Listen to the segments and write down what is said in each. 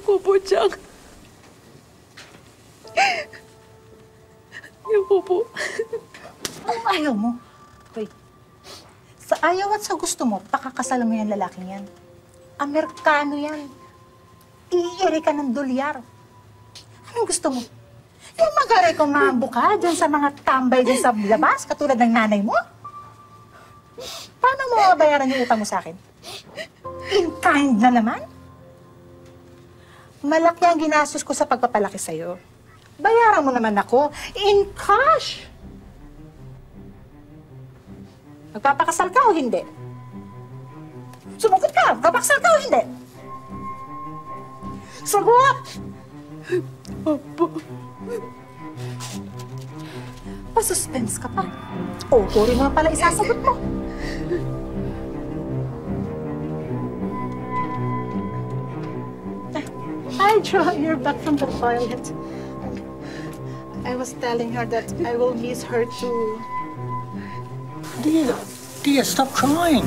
Opo, Jack. Opo. Anong ayaw mo? Hoy, sa ayaw at sa gusto mo, pakakasalan mo yung lalaking yan. Amerikano yan. Iiri ka ng dolyar. Anong gusto mo? Yung mag-arekomando ka dyan sa mga tambay dyan sa labas, katulad ng nanay mo? Paano mo mabayaran yung utang mo sa akin? In kind na naman? Malaki ang ginastos ko sa pagpapalaki sa'yo. Bayaran mo naman ako in cash. Magpapakasal ka o hindi? Sumagot ka! Magpapakasal ka o hindi? Sagot! Opo. Pa-suspense ka pa. Opo rin naman pala isasagot mo. Hi, Jo. You're back from the toilet. I was telling her that I will miss her too. Dear, stop crying.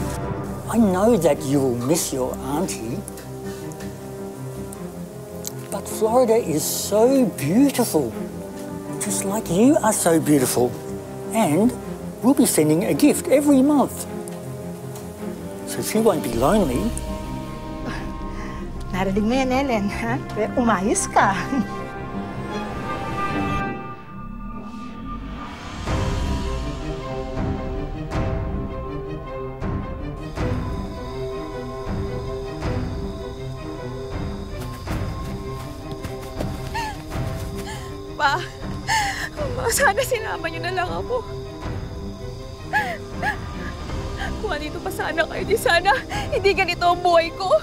I know that you will miss your auntie. But Florida is so beautiful. Just like you are so beautiful. And we'll be sending a gift every month. So she won't be lonely. Narinig mo yan, Ellen, ha? Umayos ka. Pa, sana sinama niyo na lang ako. Kung andito pa sana kayo, di sana hindi ganito ang buhay ko.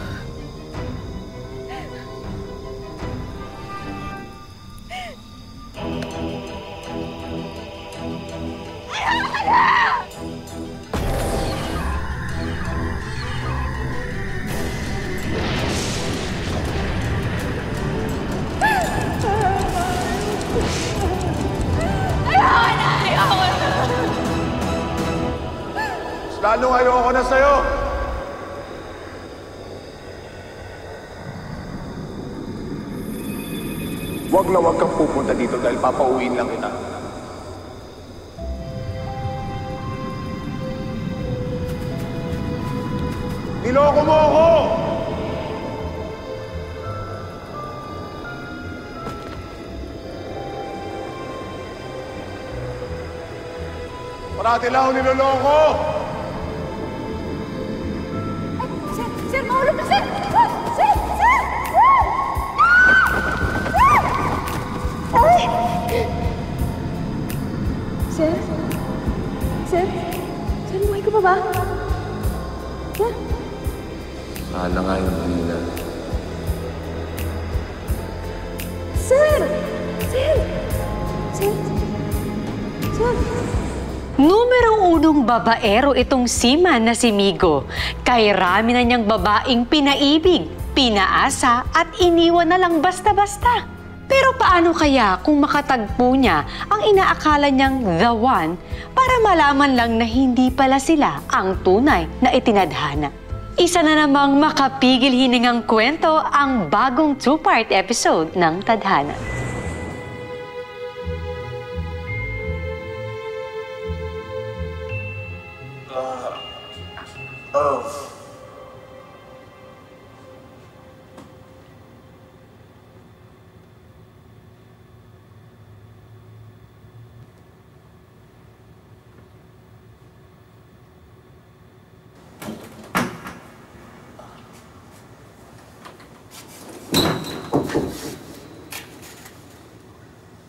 Lalong ayoko na sa'yo! Huwag na huwag kang pupunta dito dahil papauwiin lang kita. Niloko mo ako! Parati lang ako niloloko! Sir, mahulog na, sir! Sir! Ay! Sir? Sir? Sir, buhay ka pa ba? Sir? Sana nga yung kanina. Sir! Sir! Sir? Sir? Numero 1 babaero itong seaman na si Migo. Kay rami na niyang babaeng pinaibig, pinaasa at iniwan na lang basta-basta. Pero paano kaya kung makatagpo niya ang inaakala niyang the one para malaman lang na hindi pala sila ang tunay na itinadhana? Isa na namang makapigil hiningang kwento ang bagong 2-part episode ng Tadhana.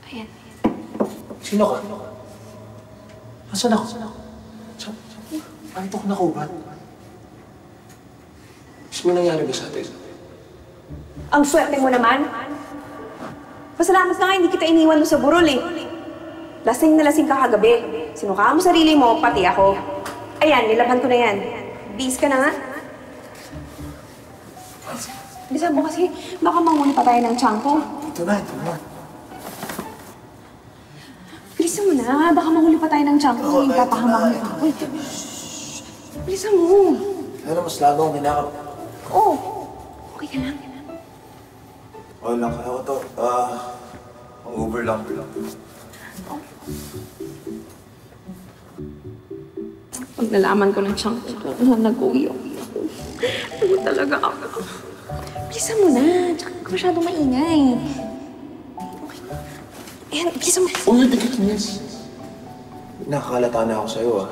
Ayan. Sino ka? Nasaan ako? Bakit ako nakubat? Gusto mo nangyari ba sa atin? Ang swerte mo naman. Pasalamat na nga hindi kita iniwan mo sa burol eh. Lasing na lasing ka kagabi. Sinukaan mo sarili mo, pati ako. Ayan, nilaban ko na yan. Bis ka na nga. Bilisan mo kasi, baka manguli pa tayo ng tiyan ko. Ito na. Bilisan mo na, baka manguli pa tayo ng tiyan ko. Ipapahamak mo pa ako. Bilisan mo. Pero mas lalo ang hinakap. Oo. Okay ka lang. Okay lang, kaya ko to. Ang-over lang. Pag nalaman ko ng tiyang ko, nag-uwi ako. Ano talaga ako? Bilisan mo na. Tsaka ka masyadong maingay. Okay. Ayan, bilisan mo. Uy, tigit, miss. Nakakalata na ako sa'yo,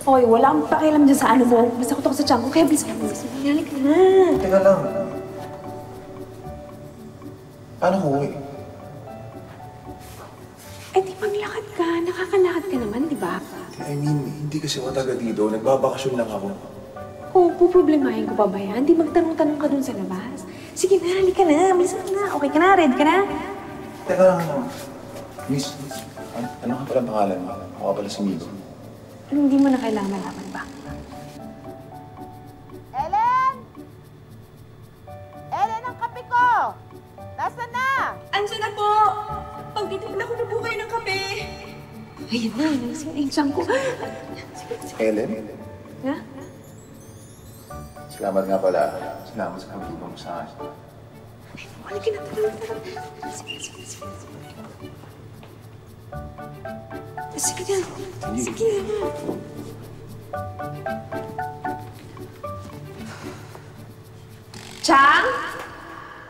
Okay, wala akong pakialam dyan sa ano mo. Basta ko to sa tiyang ko. Kaya bilisan mo. Nangyari ka na. Teka lang. Paano ko uwi? Eh, di maglakad ka. Nakakalakad ka naman, di ba? I mean, hindi kasi ako taga dito. Nagbabakasyon lang ako. Oo, puproblemahin ko pa ba yan? Di magtanong-tanong ka dun sa labas. Sige na, halika na. Bilisan mo na. Okay ka na? Ready ka na? Teka lang, Miss, ano ka palang pangalan mo? Ako ka pala si Migo. Hindi mo na kailangan malaman ba? Ellen! Ellen, ang kape ko! Nasaan na? Andiyan na po! Pagtitimpla ko na po kayo ng kape. Ayun na, nalasing na yung tiyang ko. Ellen? Ha? Salamat nga pala. Salamat sa pagtulong mo sa akin. Halika na, sige. Sige na. Sige na. Chang?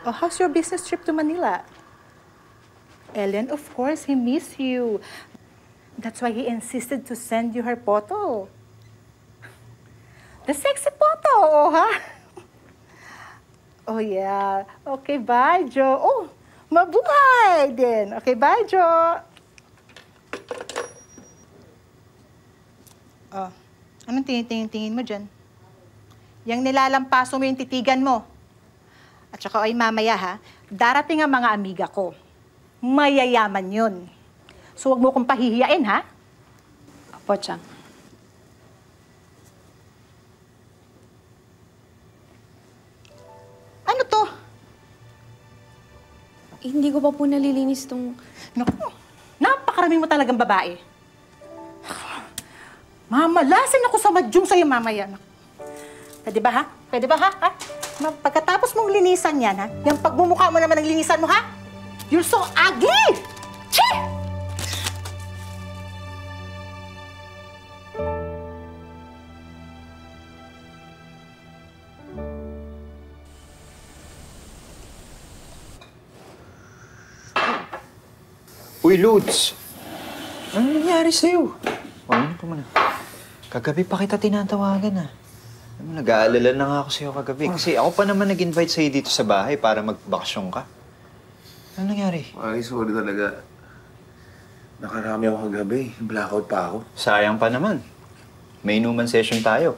Oh, how's your business trip to Manila? Ellen, of course, he missed you. That's why he insisted to send you her photo. The sexy photo, oh, ha? Oh, yeah. Okay, bye, Joe. Oh, mabuhay din. Okay, bye, Joe. Oh, anong tingin mo dyan? Yang nilalampaso mo yung titigan mo. At saka ay mamaya, ha? Darating ang mga amiga ko. Mayayaman yun. So, huwag mo kong pahihiyain, ha? Opo, Chang. Ano to? Hindi ko pa po nalilinis tong... Naku, napakarami mo talagang babae. Mamalasin ako sa madyong sa'yo mamaya. Pwede ba, ha? Pwede ba, ha? Pagkatapos mong linisan yan, ha? Yung pagmumukha mo naman ng linisan mo, ha? You're so ugly! Chee! Uy, Lutz! Ano nangyari sa'yo? Ano pa man? Kagabi pa kita tinatawagan, Nag-aalala na nga ako sa'yo kagabi. Kasi ako pa naman nag-invite sa'yo dito sa bahay para magbakasyon ka. Ano nangyari? Ay, sorry talaga. Nakarami ako kagabi. Blackout pa ako. Sayang pa naman. May inuman session tayo.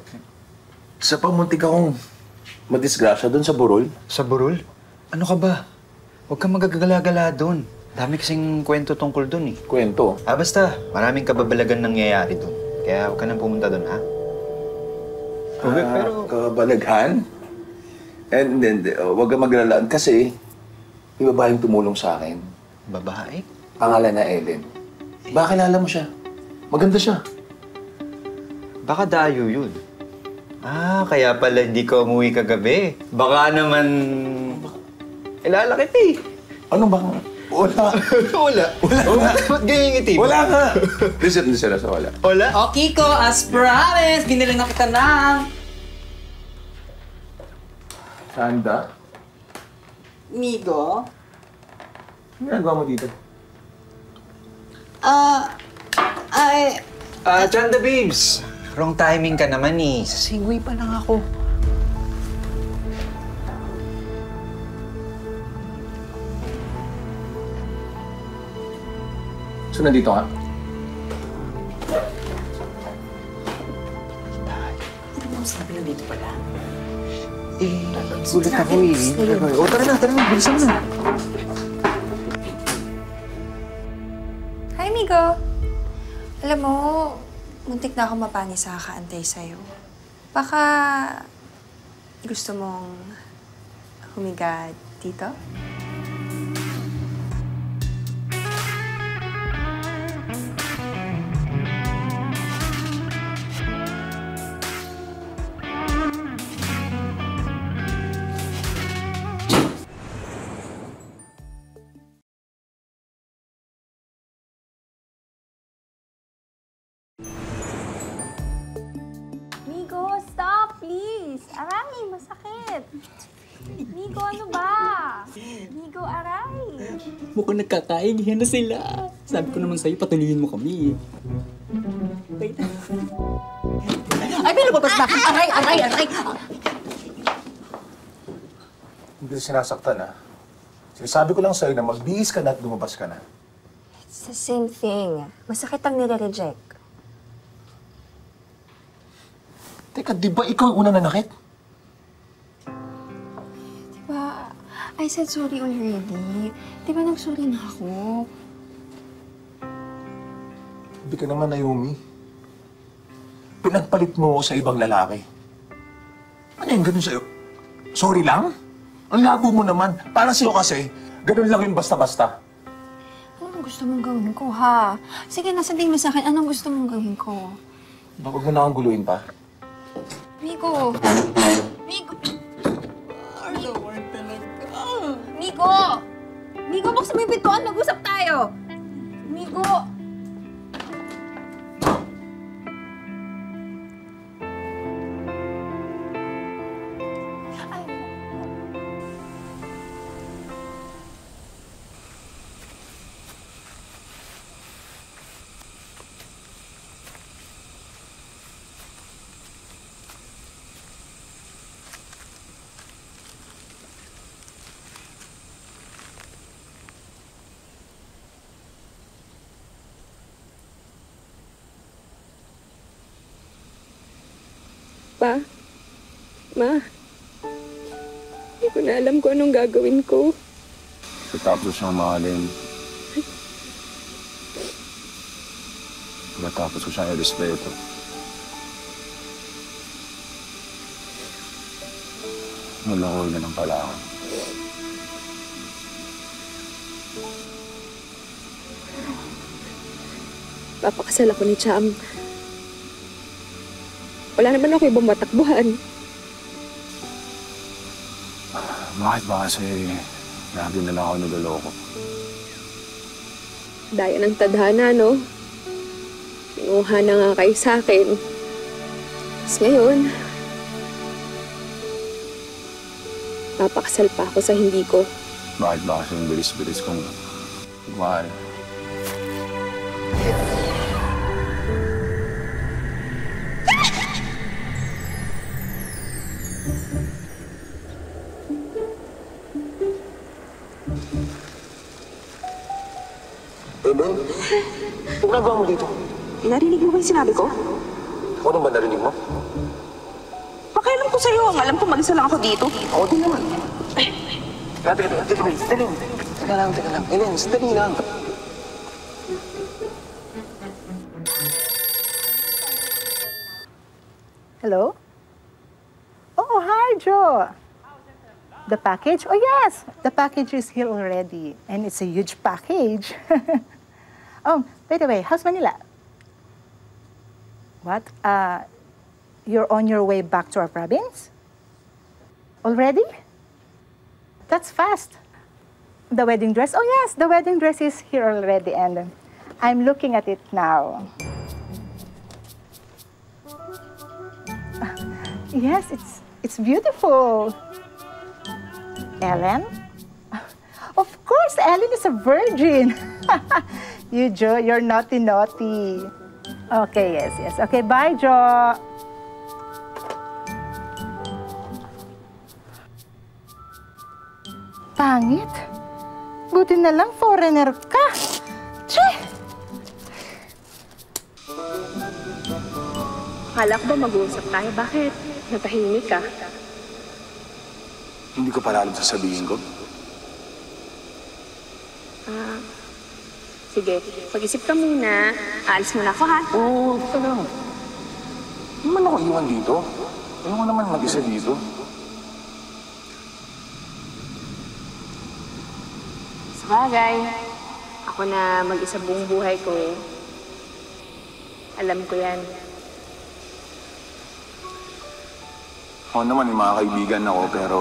Sa pamuntik akong madisgrasya doon sa Burol. Sa Burol? Ano ka ba? Huwag kang magagala-gala doon. Dami kasing kwento tungkol doon, Kwento? Basta. Maraming kababalagan nangyayari doon. Kaya huwag ka nang pumunta doon, ha? Pero... Kabalaghan? And then, huwag kang maglalaan kasi may babaeng tumulong sa akin. Babae? Pangalan na Ellen. Baka kilala mo siya. Maganda siya. Baka dayo yun. Kaya pala hindi ko umuwi kagabi. Baka naman... Ilala kita Ano ba? Wala. Wala. Ba't ganyan ngiti mo? Wala nga. Listen na sa wala. Wala? O, Kiko, as promised, binili na kita ng... Sanda? Migo? Ano ginagawa mo dito? Chanda Babes. Wrong timing ka naman Sa Segway pa lang ako. So, nandito ka? Sabi na dito pala. Gulat ako tara na. Bilisan mo na. Hi, Migo. Alam mo, muntik na ako mapani sa kakaantay sa'yo. Baka gusto mong humiga dito? Aray, masakit. Migo, ano ba? Migo, aray. Mukhang nagkakaingihan na sila. Sabi ko naman sa'yo, patuloyin mo kami. Wait. Ay, may lumabas na! Aray! Aray! Aray! Hindi ka sinasaktan, ha? Sinasabi ko lang sa'yo na magbihis ka na at lumabas ka na. It's the same thing. Masakit ang nire-reject. Teka, di ba ikaw ang unang nanakit? Diba, I said sorry already. Diba nag-sorry na ako? Hindi ka naman, Naomi. Pinagpalit mo sa ibang lalaki. Ano yung ganun sa'yo? Sorry lang? Ang labo mo naman. Para sa'yo kasi, ganun lang yung basta-basta. Anong gusto mong gawin ko, ha? Sige, nasa din mo sa akin. Anong gusto mong gawin ko? Huwag mo na akong guluhin pa. Migo! Migo! Migo! Migo, buksan mo yung pintuan. Mag-usap tayo! Migo! Pa? Ma? Hindi ko na alam kung anong gagawin ko. Matapos siyang mahalin. Matapos ko siyang irespeto. Nalakol na lang pala ako. Papakasal ako ni Cham. Wala naman ako ibang matakbuhan. Bakit ba kasi lagi na lang ako naloloko? Daya ng tadhana, no? Kinuha na nga kayo sa akin. Tapos ngayon, papakasal pa ako sa hindi ko. Bakit ba kasi yung bilis-bilis kong mahal? Ellen, anong nagawa mo dito? Narinig mo ba yung sinabi ko? Ako naman narinig mo? Pakialam ko sa'yo. Ang alam ko, mag-isa lang ako dito. Ako din naman. Teka lang. Ellen, sandali lang. Hello? Oh, hi, Joe. The package? Oh, yes. The package is here already. And it's a huge package. Oh, by the way, how's Manila? What? You're on your way back to our province? Already? That's fast. The wedding dress? Oh, yes. The wedding dress is here already. And I'm looking at it now. Yes, it's beautiful. Ellen? Of course, Ellen is a virgin. You, Joe, you're naughty. Okay, yes. Okay, bye, Joe. Pangit. Buti na lang foreigner ka. Che! Akala ko ba mag-uusap tayo? Bakit? Natahimik ka. Hindi ko pala alam sasabihin ko. Sige, pag-isip ka muna. Aalis muna ako, ha? Oo, ito lang. Hindi man ako iwan dito. Ayaw ko naman mag-isa dito. Sabagay, ako na mag-isa buong buhay ko. Alam ko yan. Ako naman, yung mga kaibigan ako, pero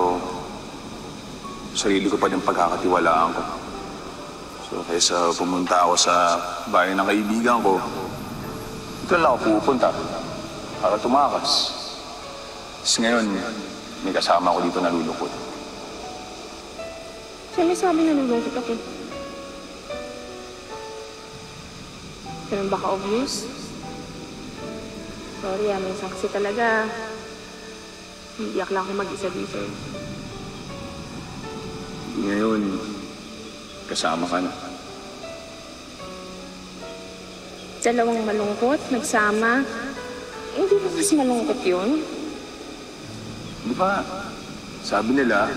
sarili ko pa din pagkakatiwalaan ko. So, kaysa pumunta ako sa bahay ng kaibigan ko, ito lang ako pupunta para tumakas. Tapos ngayon, may kasama ko dito nalulungkot. Siya may sabi na nalulungkot ako. Ganun ba ka-obvious? Sorry minsan kasi talaga. Iiyak lang ako mag-isa dito. Ngayon, kasama ka na. Dalawang malungkot, nagsama. Hindi ba mas malungkot yun? Di ba? Sabi nila,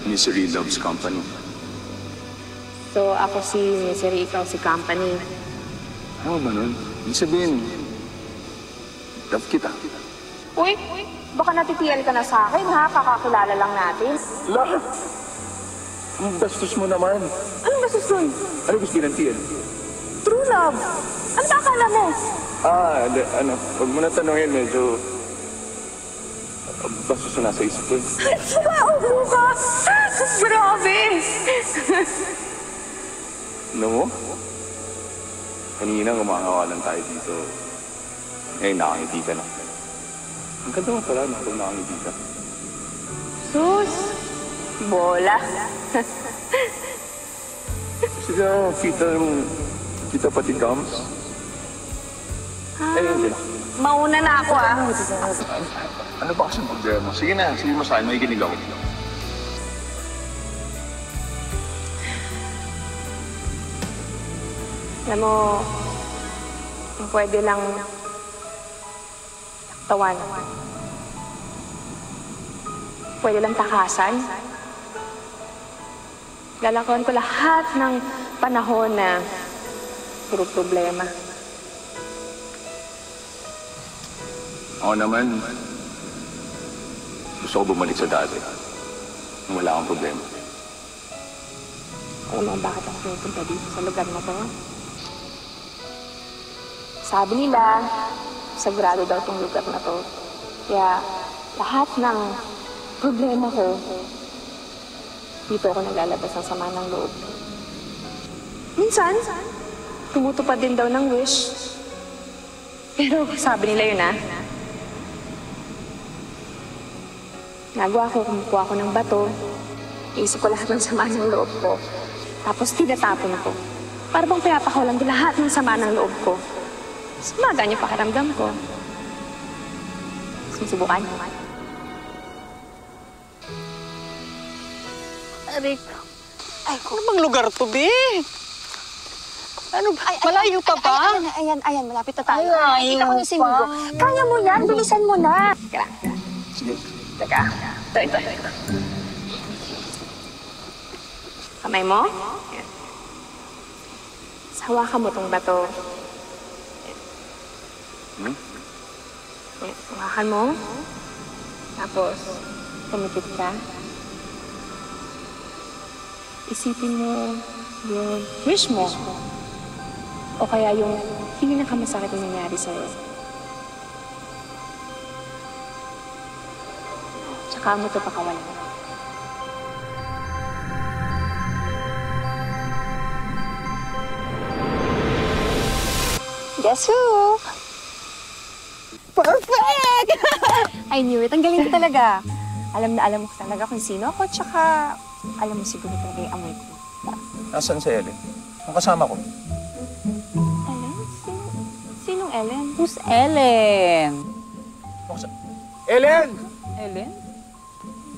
misery loves company. So, ako si Misery, ikaw si Company. Ano ba nun? Ibig sabihin, love kita. Uy, baka natitiyan ka na sa akin, ha? Kakakilala lang natin. Love! Ang bastos mo naman. Anong bastos nun? Ano gusto ginantiyan? True love. Ano ba akala mo? Huwag mo na tanongin, medyo... bastos na nasa isip ko. Wow, ka! Grabe! Ano mo? Kanina gumangawalan tayo dito. Ngayon, nakangiti ka na. Ang ganda mo pala, kung nakangiti ka. Sus! Bola. Sige, kita pati gums. Ayun sila. Mauna na ako, Ano ba kasi problema? Sige na, sige mo sa'yo, may ginig ako. Alam mo, kung pwede lang taktawan. Pwede lang takasan. Lalakuan ko lahat ng panahon na puro problema. Ako naman, gusto ko bumalik sa dati. Wala akong problema. Alam mo bakit ako pupunta dito sa lugar na to? Sabi nila, sagrado daw itong lugar na to. Kaya lahat ng problema ko, dito ako naglalabas ng sama ng loob. Minsan, tumutupad din daw ng wish. Pero sabi nila yun, Nagawa ko, kumukuha ko ng bato. Iisip ko lahat ng sama ng loob ko. Tapos tinatapon ko. Para bang pinapakawalan ko lahat ng sama ng loob ko. Sumaga niyo pakiramdam ko. Susubukan. Arik, ano bang lugar to, Be? Ano ba? Malayo pa ba? Ayan, malapit na tayo. Ay, Kita ko na si Migo. Kaya mo yan, bilisan mo na. Sige. Teka. Ito. Kamay mo. Yan. Hawakan mo tong bato. Yan. Hawakan mo. Tapos, tumikit ka. Isipin mo yung wish mo. O kaya yung pinakamasakit na nangyari sa'yo. Tsaka mo ito pakawalan. Guess who? Perfect! I knew it. Ang galing ko talaga. Alam na alam mo talaga kung sino ako, tsaka alam mo siguro talaga yung amoy ko. Nasaan si Ellen? Ang kasama ko. Ellen? Sinong Ellen? Who's Ellen? Ellen! Ellen?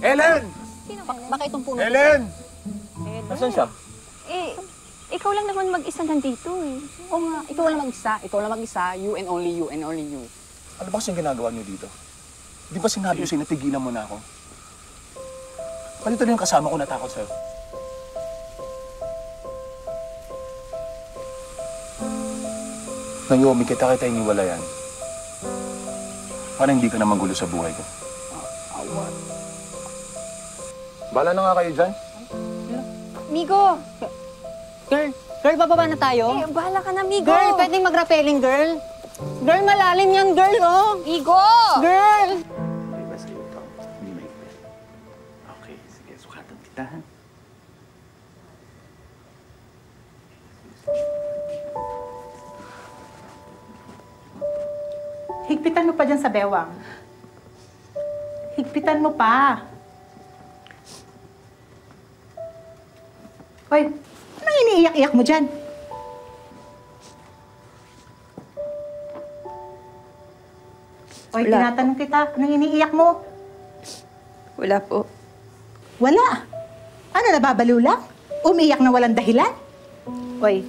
Ellen! Sino Ellen? Baka itong puno. Ellen! Nasaan siya? Ikaw lang naman mag-isa nandito eh. Oo nga, ikaw lang mag-isa. Ikaw lang mag-isa. You and only you and only you. Ano ba kasing ginagawa niyo dito? Di ba sinabi ko sa'yo na tigilan mo na ako? Palito na yung kasama ko natakot sa'yo. Naomi, kita iniwala yan. Para hindi ka na magulo sa buhay ko. Bala na nga kayo dyan. Migo! Girl, bababa na tayo? Bahala ka na, Migo! Girl, pwedeng mag-rappelling, girl? Girl, malalim yan, girl, oh! Migo! Girl! Okay ba sa'yo ito? Hindi maigpit. Okay, sige, sukatan kita, ha? Higpitan mo pa dyan sa bewang. higpitan mo pa. Hoy, anong iniiyak-iyak mo dyan? Hoy, Wala. tinatanong kita, anong iniiyak mo? Wala po. Wala. Ano, nababaliw lang? Umiiyak na walang dahilan? Hoy,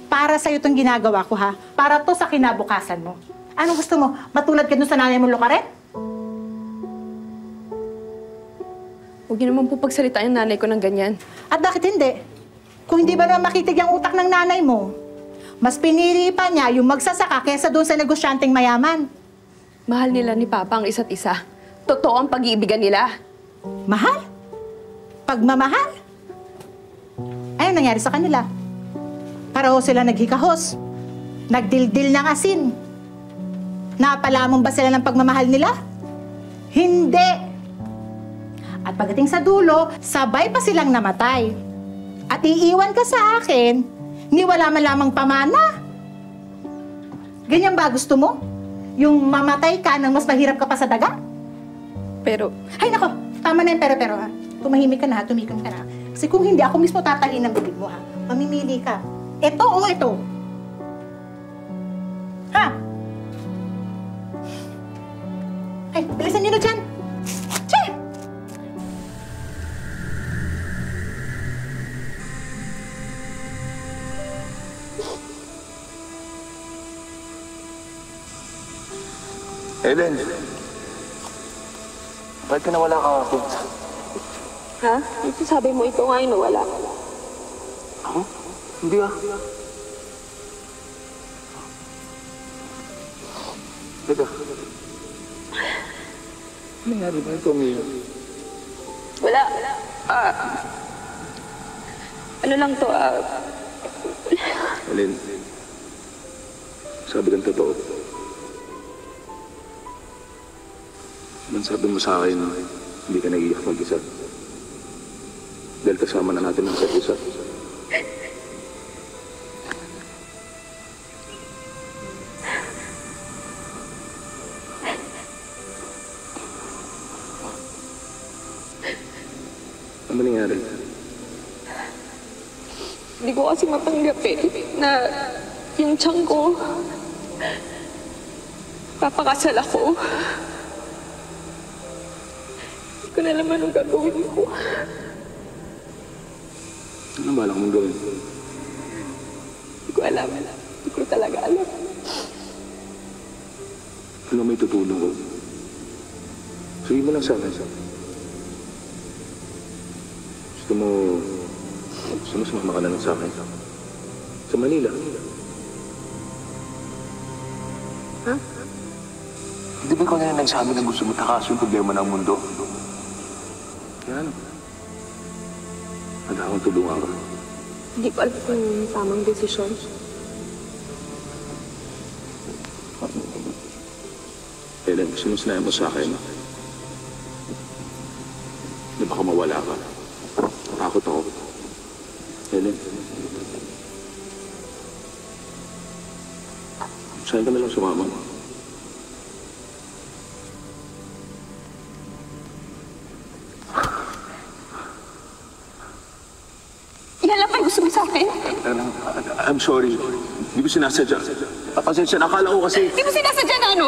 para sa'yo itong ginagawa ko, ha? Para to sa kinabukasan mo. Anong gusto mo? Matulad ka dun sa nanay mo lukaret? Huwag niyo naman po pagsalitaan yung nanay ko ng ganyan. At bakit hindi? Kung hindi ba naman makitig ang utak ng nanay mo, mas pinili pa niya yung magsasaka kesa doon sa negosyanteng mayaman. Mahal nila ni Papa ang isa't isa. Totoo ang pag-iibigan nila. Mahal? Pagmamahal? Ayun nangyari sa kanila. Pareho sila naghikahos. Nagdildil ng asin. Napalamon ba sila ng pagmamahal nila? Hindi. At pagdating sa dulo, sabay pa silang namatay. At iiwan ka sa akin, ni wala man lamang pamana. Ganyan ba gusto mo? Yung mamatay ka nang mas mahirap ka pa sa daga? Pero... Ay nako, tama na yung pero ha. Tumahimik ka na ha, tumikon ka na. Kasi kung hindi, ako mismo tatahin ng bibig mo ha. Mamimili ka. Ito o ito? Ha? Ay, bilisan niyo na dyan. Che! Eden, bakit ka nawala ka ako? Ha? Ito sabi mo, ito nga yung nawala. Ako? Hindi ah. Teka. Ano nangyari ba ito, Mia? Wala. Ano lang to, Eden, sabi kang totoo. Man sabi mo sa akin, hindi ka nag-iyak mag-isa. Dahil kasama na natin ang isa't isa. Ano nangyari? Hindi ko kasi matanggap na yung tiyan ko, papakasal ako. Hindi ko na alam anong gagawin ko. Ano balak mong gawin? Hindi ko alam. Hindi ko talaga alam. Ano may tutulong ko? Sige mo lang sa akin. Gusto mo sumama ka na lang sa akin? Sa Manila. Ha? Hindi ba ikaw na nagsabi na gusto mo takaso yung problema ng mundo? Yan. Handa akong tulungan ka. Hindi ko alam kung yung tamang desisyon. Ellen, gusto mo sinabi mo sa akin na baka mawala ka. Takot ako. Ellen. Saan ka na lang sumama? Ilan lang kayo gusto mo sa akin? I'm sorry. Hindi ko sinasadya. Pasensya na. Akala ko kasi... Hindi mo sinasadya na ano?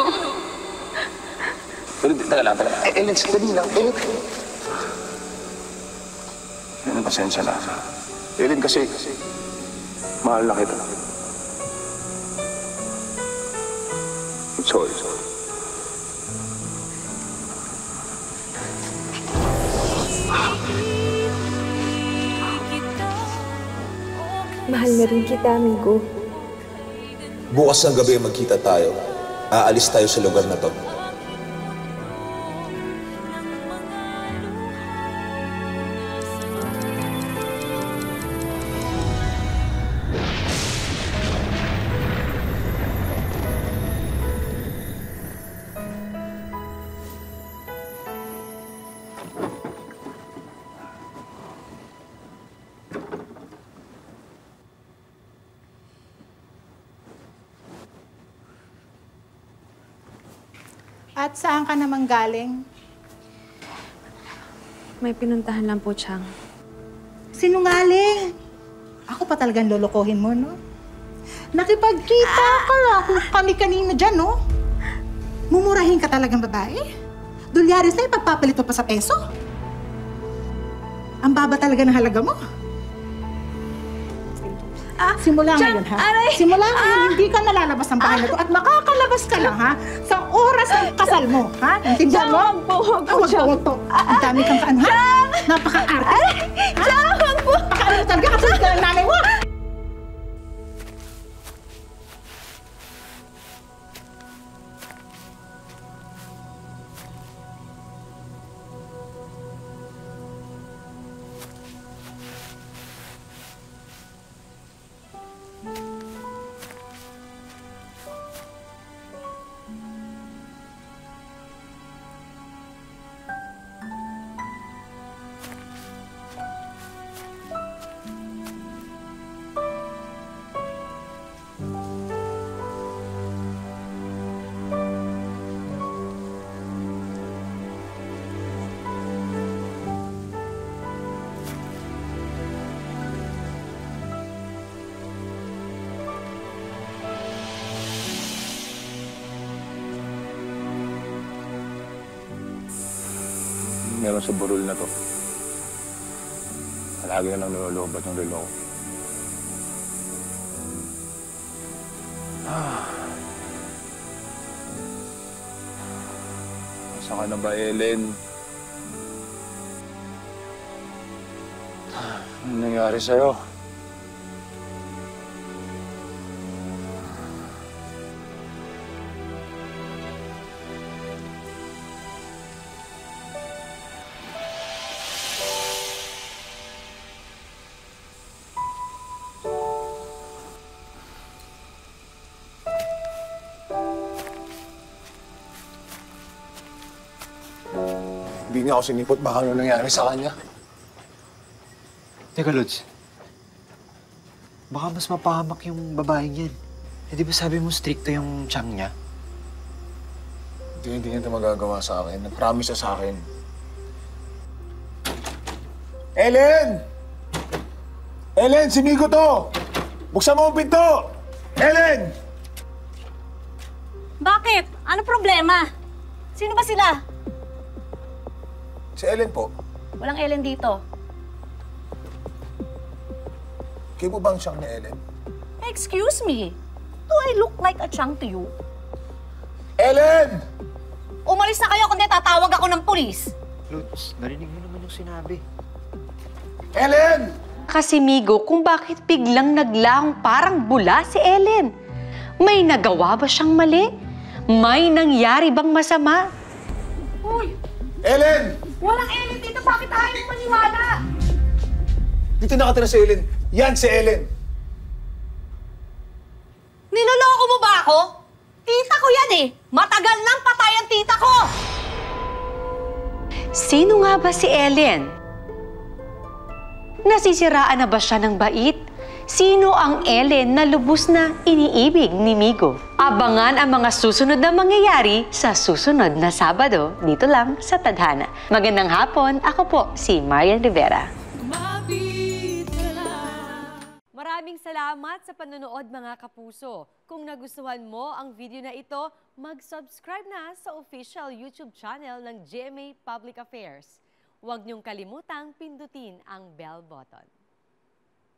Pero taga lang. Ellen, sadali lang. Ellen, pasensya na. Ellen, kasi mahal na kita. I'm sorry. Mahal na rin kita, amigo. Bukas ng gabi magkita tayo. Aalis tayo sa lugar na to. At saan ka naman galing? May pinuntahan lang po, Chang. Sinungaling! Ako pa talagang lolokohin mo, no? Nakipagkita ka lang kung kani-kanino dyan, no? Mumurahin ka talagang babae? Dolyares na ipagpapalit mo pa sa peso? Ang baba talaga ng halaga mo. Simula ngayon, ha? Simula ngayon, hindi ka nalalabas ng bahay na to at makakalabas ka lang, ha? Sa oras ng kasal mo, ha? Intindihan mo? Huwag po. Ang dami kang kaano, ha? Napaka-arte. Huwag po. Napaka-arte talaga kasi ka ng nanay mo. Meron sa burol na to. Palagi na lang nilolobat ng relo ko. Saan ka na ba, Ellen? Anong nangyari sa'yo? Hindi niya ako sinipot. Baka ano nangyari sa kanya. Teka, Lods. Baka mas mapahamak yung babaeng yan. Eh, di ba sabi mo stricto yung tiyang niya? Hindi niya ito magagawa sa akin. Nag-promise siya sa akin. Ellen! Ellen, si Migo to! Buksan mo ang pinto! Ellen! Bakit? Ano problema? Sino ba sila? Si Ellen po. Walang Ellen dito. Kayo po bang siyang ni Ellen? Excuse me. Do I look like a chunk to you? Ellen! Umalis na kayo kundi tatawag ako ng pulis. Lods, narinig mo naman yung sinabi. Ellen! Kasi Migo, kung bakit biglang naglahong parang bula si Ellen. May nagawa ba siyang mali? May nangyari bang masama? Uy! Ellen! Walang Ellen dito. Bakit ayaw mo maniwala? Dito nakatira si Ellen. Yan si Ellen. Niloloko mo ba ako? Tita ko yan eh. Matagal nang patay ang tita ko. Sino nga ba si Ellen? Nasisiraan na ba siya ng bait? Sino ang Ellen na lubos na iniibig ni Migo? Abangan ang mga susunod na mangyayari sa susunod na Sabado dito lang sa Tadhana. Magandang hapon, ako po si Marian Rivera. Maraming salamat sa panonood mga kapuso. Kung nagustuhan mo ang video na ito, mag-subscribe na sa official YouTube channel ng GMA Public Affairs. Huwag niyong kalimutang pindutin ang bell button.